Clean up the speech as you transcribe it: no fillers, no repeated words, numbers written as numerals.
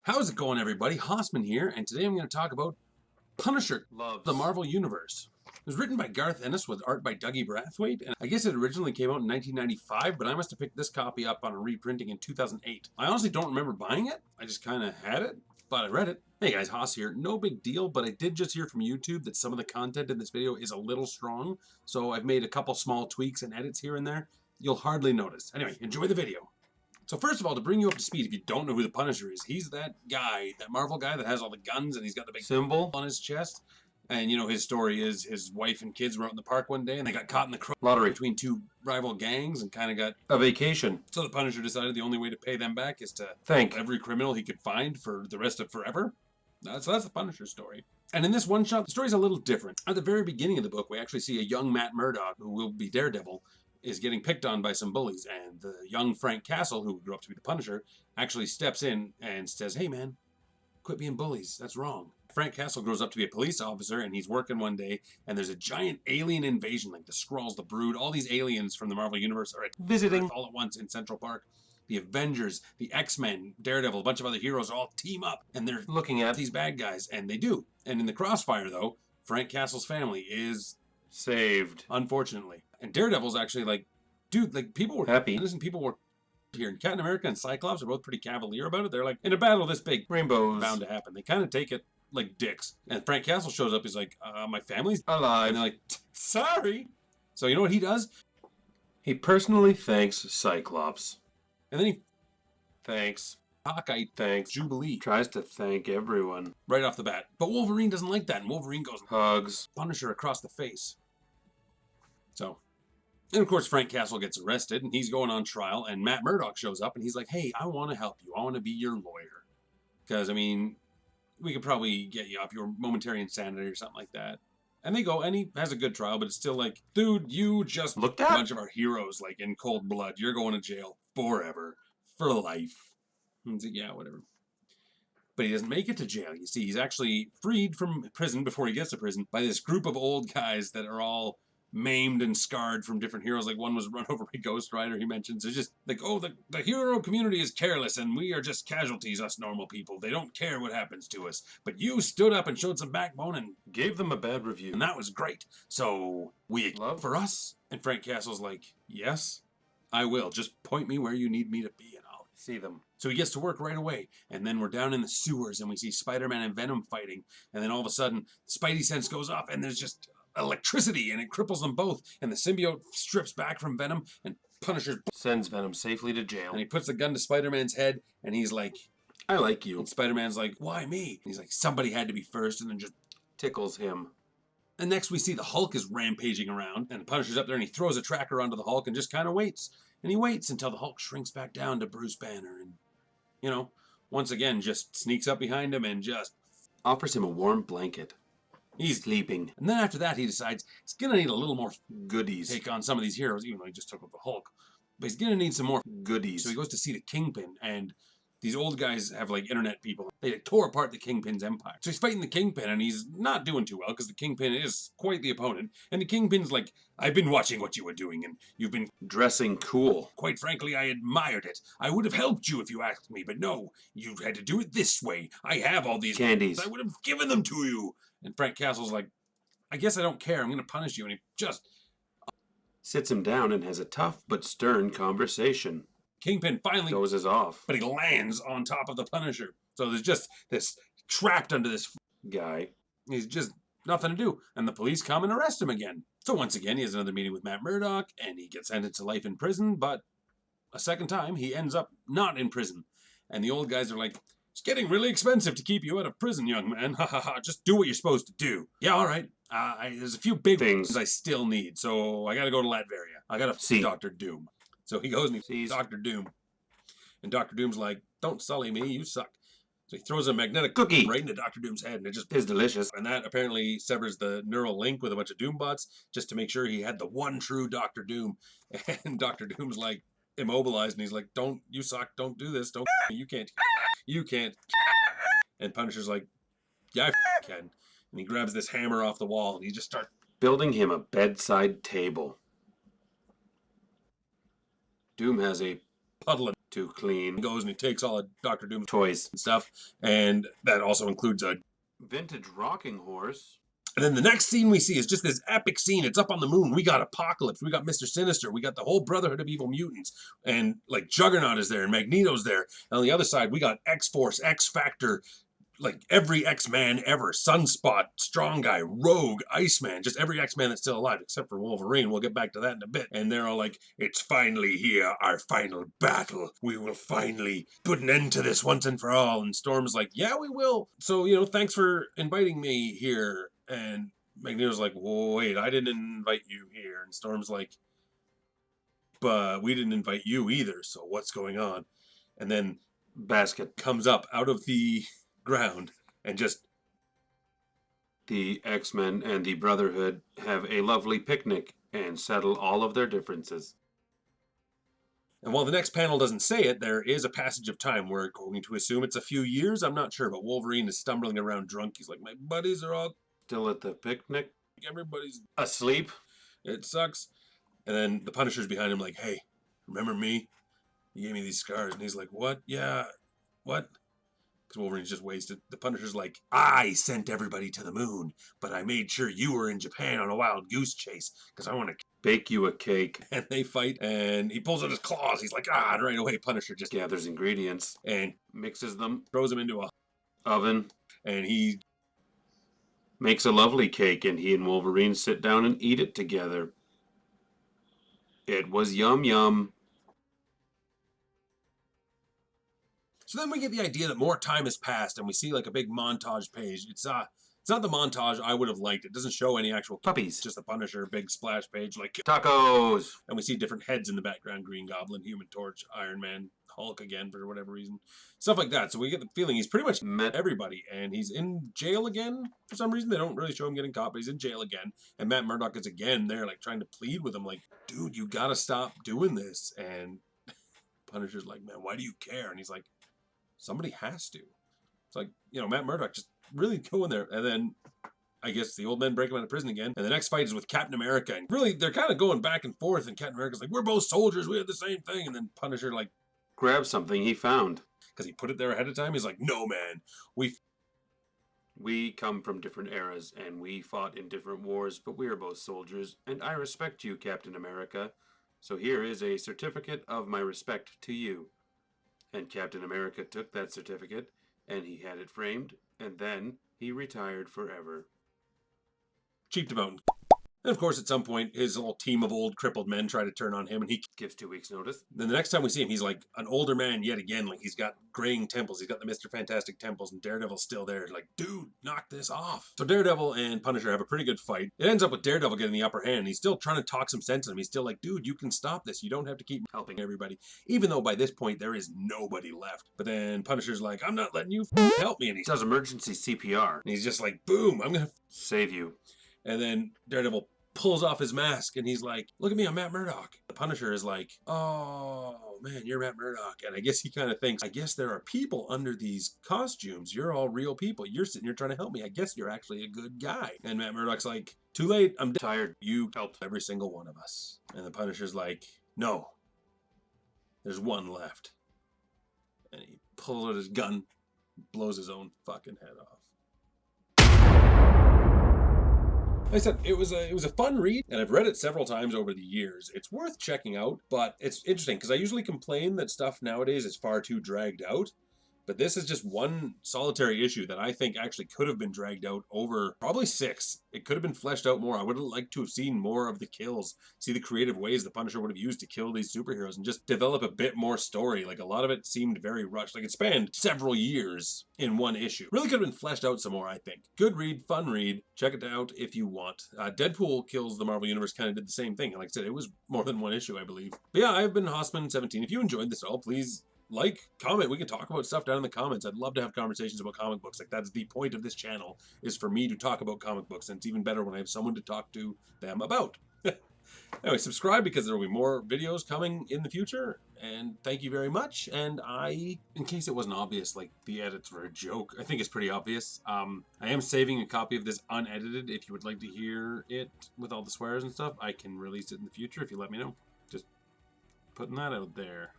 How's it going, everybody? Haussmann here, and today I'm going to talk about Punisher, the Marvel Universe. It was written by Garth Ennis with art by Dougie Brathwaite, and I guess it originally came out in 1995, but I must have picked this copy up on a reprinting in 2008. I honestly don't remember buying it. I just kind of had it, but I read it. Hey guys, Haas here. No big deal, but I did just hear from YouTube that some of the content in this video is a little strong, so I've made a couple small tweaks and edits here and there. You'll hardly notice. Anyway, enjoy the video. So first of all, to bring you up to speed, if you don't know who the Punisher is, he's that guy, that Marvel guy that has all the guns and he's got the big symbol on his chest. And, you know, his story is his wife and kids were out in the park one day and they got caught in the lottery between two rival gangs and kind of got a vacation. So the Punisher decided the only way to pay them back is to thank every criminal he could find for the rest of forever. So that's the Punisher story. And in this one shot, the story's a little different. At the very beginning of the book, we actually see a young Matt Murdock, who will be Daredevil, is getting picked on by some bullies, and the young Frank Castle, who grew up to be the Punisher, actually steps in and says, "Hey man, quit being bullies, that's wrong." Frank Castle grows up to be a police officer, and he's working one day, and there's a giant alien invasion, like the Skrulls, the Brood, all these aliens from the Marvel Universe are visiting all at once in Central Park. The Avengers, the X-Men, Daredevil, a bunch of other heroes all team up, and they're looking at these bad guys, and they do. And in the crossfire, though, Frank Castle's family is saved, unfortunately. And Daredevil's actually like, dude, like, people were happy. Innocent people were here. And Captain America and Cyclops are both pretty cavalier about it. They're like, in a battle this big, rainbows bound to happen. They kind of take it like dicks. And Frank Castle shows up. He's like, my family's alive. And they're like, sorry. So you know what he does? He personally thanks Cyclops. And then he thanks Hawkeye, thanks Jubilee, tries to thank everyone right off the bat. But Wolverine doesn't like that, and Wolverine goes and hugs Punisher across the face. So, and of course Frank Castle gets arrested, and he's going on trial, and Matt Murdock shows up, and he's like, "Hey, I want to help you. I want to be your lawyer. Because, I mean, we could probably get you off your momentary insanity or something like that." And they go, and he has a good trial, but it's still like, dude, you just looked at a bunch of our heroes, like, in cold blood. You're going to jail forever, for life. And he's like, yeah, whatever. But he doesn't make it to jail. You see, he's actually freed from prison before he gets to prison by this group of old guys that are all maimed and scarred from different heroes. Like, one was run over by Ghost Rider, he mentions. It's just like, oh, the hero community is careless, and we are just casualties, us normal people. They don't care what happens to us. But you stood up and showed some backbone and gave them a bad review. And that was great. So, we love for us? And Frank Castle's like, yes, I will. Just point me where you need me to be, and I'll see them. So he gets to work right away, and then we're down in the sewers, and we see Spider-Man and Venom fighting, and then all of a sudden, Spidey sense goes off, and there's just electricity, and it cripples them both, and the symbiote strips back from Venom, and Punisher sends Venom safely to jail. And he puts the gun to Spider-Man's head, and he's like, I like you. And Spider-Man's like, why me? And he's like, somebody had to be first, and then just tickles him. And next we see the Hulk is rampaging around, and Punisher's up there, and he throws a tracker onto the Hulk and just kind of waits. And he waits until the Hulk shrinks back down to Bruce Banner, and, you know, once again, just sneaks up behind him and just offers him a warm blanket. He's sleeping. And then after that, he decides he's going to need a little more goodies to take on some of these heroes, even though he just took up the Hulk. But he's going to need some more goodies. So he goes to see the Kingpin, and these old guys have, like, internet people. They tore apart the Kingpin's empire. So he's fighting the Kingpin, and he's not doing too well, because the Kingpin is quite the opponent. And the Kingpin's like, I've been watching what you were doing, and you've been dressing cool. Quite frankly, I admired it. I would have helped you if you asked me, but no, you had to do it this way. I have all these candies. I would have given them to you. And Frank Castle's like, I guess I don't care. I'm going to punish you. And he just sits him down and has a tough but stern conversation. Kingpin finally dozes off, but he lands on top of the Punisher. So there's just this trapped under this guy. He's just nothing to do. And the police come and arrest him again. So once again, he has another meeting with Matt Murdock, and he gets sentenced to life in prison, but a second time, he ends up not in prison. And the old guys are like, it's getting really expensive to keep you out of prison, young man. Ha ha ha, just do what you're supposed to do. Yeah, all right. There's a few big things I still need, so I gotta go to Latveria. I gotta see Dr. Doom. So he goes and he sees Dr. Doom. And Dr. Doom's like, don't sully me, you suck. So he throws a magnetic cookie right into Dr. Doom's head, and it just is delicious. And that apparently severs the neural link with a bunch of Doombots, just to make sure he had the one true Dr. Doom. And Dr. Doom's like immobilized, and he's like, don't, you suck, don't do this, don't, you can't, you can't. And Punisher's like, yeah, I can. And he grabs this hammer off the wall, and he just starts building him a bedside table. Doom has a puddle of to clean. He goes and he takes all of Dr. Doom's toys and stuff, and that also includes a vintage rocking horse. And then the next scene we see is just this epic scene. It's up on the moon. We got Apocalypse. We got Mr. Sinister. We got the whole Brotherhood of Evil Mutants. And like Juggernaut is there and Magneto's there. And on the other side, we got X-Force, X-Factor, like every X-Man ever. Sunspot, Strong Guy, Rogue, Iceman, just every X-Man that's still alive except for Wolverine. We'll get back to that in a bit. And they're all like, it's finally here, our final battle. We will finally put an end to this once and for all. And Storm's like, yeah, we will. So, you know, thanks for inviting me here. And Magneto's like, wait, I didn't invite you here. And Storm's like, but we didn't invite you either, so what's going on? And then Basket comes up out of the ground and just... The X-Men and the Brotherhood have a lovely picnic and settle all of their differences. And while the next panel doesn't say it, there is a passage of time. We're going to assume it's a few years. I'm not sure, but Wolverine is stumbling around drunk. He's like, my buddies are all... Still at the picnic? Everybody's asleep? It sucks. And then the Punisher's behind him like, hey, remember me? You gave me these scars. And he's like, what? Yeah, what? Because Wolverine's just wasted. The Punisher's like, I sent everybody to the moon, but I made sure you were in Japan on a wild goose chase because I want to bake you a cake. And they fight, and he pulls out his claws. He's like, and right away, Punisher just gathers ingredients and mixes them, throws them into a oven, and he makes a lovely cake, and he and Wolverine sit down and eat it together. It was yum yum. So then we get the idea that more time has passed, and we see like a big montage page. It's not the montage I would have liked. It doesn't show any actual puppies. It's just the Punisher, big splash page, like tacos. And we see different heads in the background: Green Goblin, Human Torch, Iron Man, Hulk again for whatever reason, stuff like that. So we get the feeling he's pretty much met everybody, and he's in jail again for some reason. They don't really show him getting caught, but he's in jail again. And Matt Murdock is again there, like trying to plead with him, like, dude, you gotta stop doing this. And Punisher's like, man, why do you care? And he's like, somebody has to. It's like, you know, Matt Murdock just really going there. And then I guess the old men break him out of prison again. And the next fight is with Captain America. And really, they're kind of going back and forth. And Captain America's like, we're both soldiers. We have the same thing. And then Punisher, like, grabs something he found. Because he put it there ahead of time. He's like, no, man. We come from different eras. And we fought in different wars. But we are both soldiers. And I respect you, Captain America. So here is a certificate of my respect to you. And Captain America took that certificate, and he had it framed, and then he retired forever. Cheap to mountain. And of course, at some point, his whole team of old crippled men try to turn on him, and he gives 2 weeks' notice. Then the next time we see him, he's like an older man yet again. Like, he's got graying temples. He's got the Mr. Fantastic temples, and Daredevil's still there. Like, dude, knock this off. So Daredevil and Punisher have a pretty good fight. It ends up with Daredevil getting the upper hand. He's still trying to talk some sense to him. He's still like, dude, you can stop this. You don't have to keep helping everybody. Even though by this point, there is nobody left. But then Punisher's like, I'm not letting you help me. And he does emergency CPR. And he's just like, boom, I'm going to save you. And then Daredevil pulls off his mask, and he's like, look at me, I'm Matt Murdock. The Punisher is like, oh, man, you're Matt Murdock. And I guess he kind of thinks, I guess there are people under these costumes. You're all real people. You're sitting here trying to help me. I guess you're actually a good guy. And Matt Murdock's like, too late. I'm tired. You helped every single one of us. And the Punisher's like, no, there's one left. And he pulls out his gun, blows his own fucking head off. Like I said, it was a fun read, and I've read it several times over the years. It's worth checking out, but it's interesting because I usually complain that stuff nowadays is far too dragged out. But this is just one solitary issue that I think actually could have been dragged out over probably 6. It could have been fleshed out more. I would have liked to have seen more of the kills, see the creative ways the Punisher would have used to kill these superheroes, and just develop a bit more story. Like, a lot of it seemed very rushed. Like, it spanned several years in one issue. Really could have been fleshed out some more, I think. Good read, fun read. Check it out if you want. Deadpool Kills the Marvel Universe kind of did the same thing. Like I said, it was more than one issue, I believe. But yeah, I've been Haussmann17. If you enjoyed this at all, please like, comment. We can talk about stuff down in the comments. I'd love to have conversations about comic books. Like, that's the point of this channel, is for me to talk about comic books, and it's even better when I have someone to talk to them about. Anyway, subscribe because there will be more videos coming in the future, and thank you very much. And in case it wasn't obvious, like, the edits were a joke, I think it's pretty obvious. I am saving a copy of this unedited. If you would like to hear it with all the swears and stuff, I can release it in the future if you let me know. Just putting that out there.